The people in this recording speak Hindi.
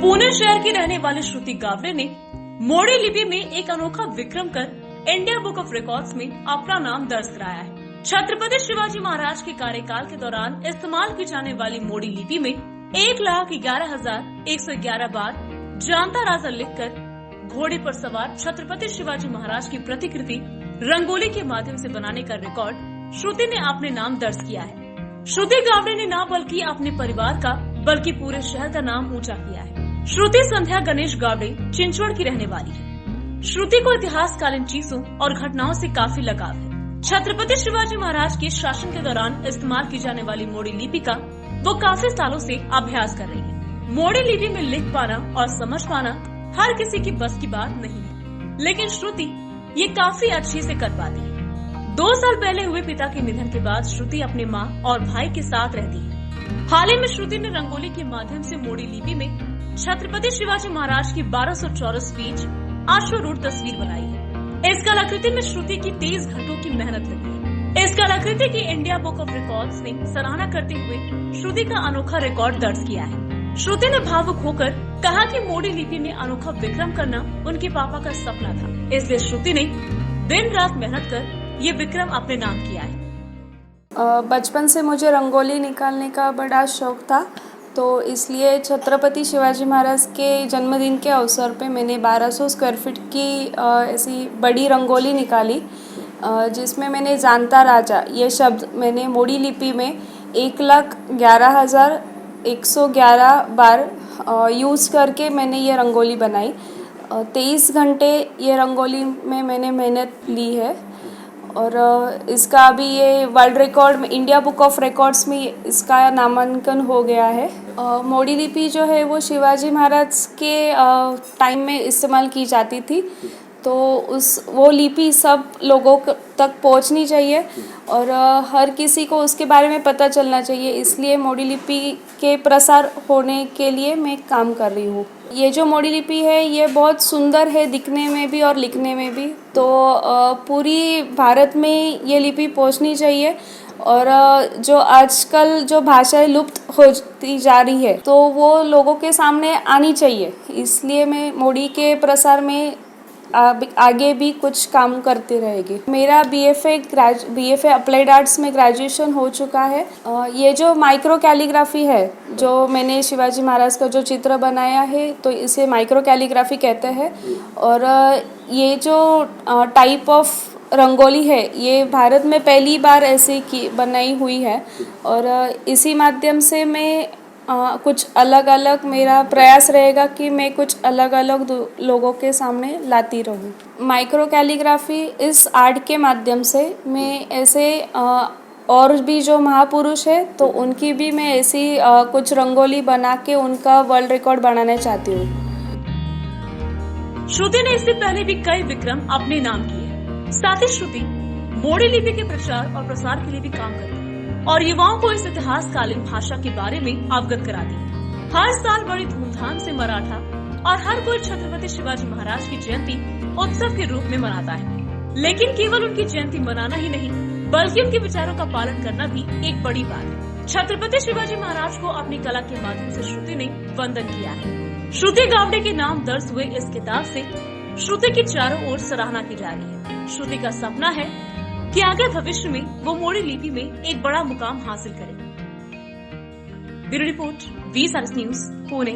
पुणे शहर की रहने वाली श्रुति गावड़े ने मोड़ी लिपि में एक अनोखा विक्रम कर इंडिया बुक ऑफ रिकॉर्ड्स में अपना नाम दर्ज कराया है। छत्रपति शिवाजी महाराज के कार्यकाल के दौरान इस्तेमाल की जाने वाली मोड़ी लिपि में 1,11,111 बार जानता राजा लिखकर घोड़े पर सवार छत्रपति शिवाजी महाराज की प्रतिकृति रंगोली के माध्यम से बनाने का रिकॉर्ड श्रुति ने अपने नाम दर्ज किया है। श्रुति गावड़े ने न बल्कि अपने परिवार का बल्कि पूरे शहर का नाम ऊंचा किया है। श्रुति संध्या गणेश गावड़े चिंचवड़ की रहने वाली है। श्रुति को इतिहासकालीन चीजों और घटनाओं से काफी लगाव है। छत्रपति शिवाजी महाराज के शासन के दौरान इस्तेमाल की जाने वाली मोड़ी लिपि का वो काफी सालों से अभ्यास कर रही है। मोड़ी लिपि में लिख पाना और समझ पाना हर किसी की बस की बात नहीं है, लेकिन श्रुति ये काफी अच्छे से कर पाती है। 2 साल पहले हुए पिता के निधन के बाद श्रुति अपने माँ और भाई के साथ रहती है। हाल ही में श्रुति ने रंगोली के माध्यम से मोड़ी लिपि में छत्रपति शिवाजी महाराज की 1200 चौरस फीट अश्वारूढ़ तस्वीर बनाई है। इस कलाकृति में श्रुति की 30 घंटों की मेहनत लगी है। इस कलाकृति की इंडिया बुक ऑफ रिकॉर्ड्स ने सराहना करते हुए श्रुति का अनोखा रिकॉर्ड दर्ज किया है। श्रुति ने भावुक होकर कहा कि मोड़ी लिपि में अनोखा विक्रम करना उनके पापा का सपना था, इसलिए श्रुति ने दिन रात मेहनत कर ये विक्रम अपने नाम किया है। बचपन से मुझे रंगोली निकालने का बड़ा शौक था, तो इसलिए छत्रपति शिवाजी महाराज के जन्मदिन के अवसर पे मैंने 1200 स्क्वायर फीट की ऐसी बड़ी रंगोली निकाली, जिसमें मैंने जानता राजा ये शब्द मैंने मोड़ी लिपि में 1,11,111 बार यूज़ करके मैंने ये रंगोली बनाई। 23 घंटे ये रंगोली में मैंने मेहनत ली है और इसका अभी ये वर्ल्ड रिकॉर्ड में इंडिया बुक ऑफ रिकॉर्ड्स में इसका नामांकन हो गया है। मोड़ी लिपि जो है वो शिवाजी महाराज के टाइम में इस्तेमाल की जाती थी, तो वो लिपि सब लोगों तक पहुंचनी चाहिए और हर किसी को उसके बारे में पता चलना चाहिए, इसलिए मोड़ी लिपि के प्रसार होने के लिए मैं काम कर रही हूँ। ये जो मोड़ी लिपि है ये बहुत सुंदर है दिखने में भी और लिखने में भी, तो पूरी भारत में ये लिपि पहुंचनी चाहिए और जो आजकल जो भाषाएं लुप्त होती जा रही है तो वो लोगों के सामने आनी चाहिए, इसलिए मैं मोड़ी के प्रसार में आगे भी कुछ काम करती रहेगी। मेरा बीएफए अप्लाइड आर्ट्स में ग्रेजुएशन हो चुका है। ये जो माइक्रो कैलीग्राफी है, जो मैंने शिवाजी महाराज का जो चित्र बनाया है, तो इसे माइक्रो कैलीग्राफी कहते हैं और ये जो टाइप ऑफ रंगोली है ये भारत में पहली बार ऐसे की बनाई हुई है और इसी माध्यम से मैं कुछ अलग अलग मेरा प्रयास रहेगा कि मैं कुछ अलग अलग लोगों के सामने लाती रहूं। माइक्रो कैलीग्राफी इस आर्ट के माध्यम से मैं ऐसे और भी जो महापुरुष है तो उनकी भी मैं ऐसी कुछ रंगोली बना के उनका वर्ल्ड रिकॉर्ड बनाना चाहती हूँ। श्रुति ने इससे पहले भी कई विक्रम अपने नाम किए। साथ ही श्रुति मोड़ी लिपि के प्रचार और प्रसार के लिए भी काम करती है और युवाओं को इस इतिहासकालीन भाषा के बारे में अवगत कराती है। हर साल बड़ी धूमधाम से मराठा और हर कोई छत्रपति शिवाजी महाराज की जयंती उत्सव के रूप में मनाता है, लेकिन केवल उनकी जयंती मनाना ही नहीं बल्कि उनके विचारों का पालन करना भी एक बड़ी बात है। छत्रपति शिवाजी महाराज को अपनी कला के माध्यम से श्रुति ने वंदन किया है। श्रुति गावड़े के नाम दर्ज हुए इस किताब से श्रुति की चारों ओर सराहना की जा रही है। श्रुति का सपना है कि आगे भविष्य में वो मोड़ी लिपि में एक बड़ा मुकाम हासिल करे। Bureau report, V news, Pune.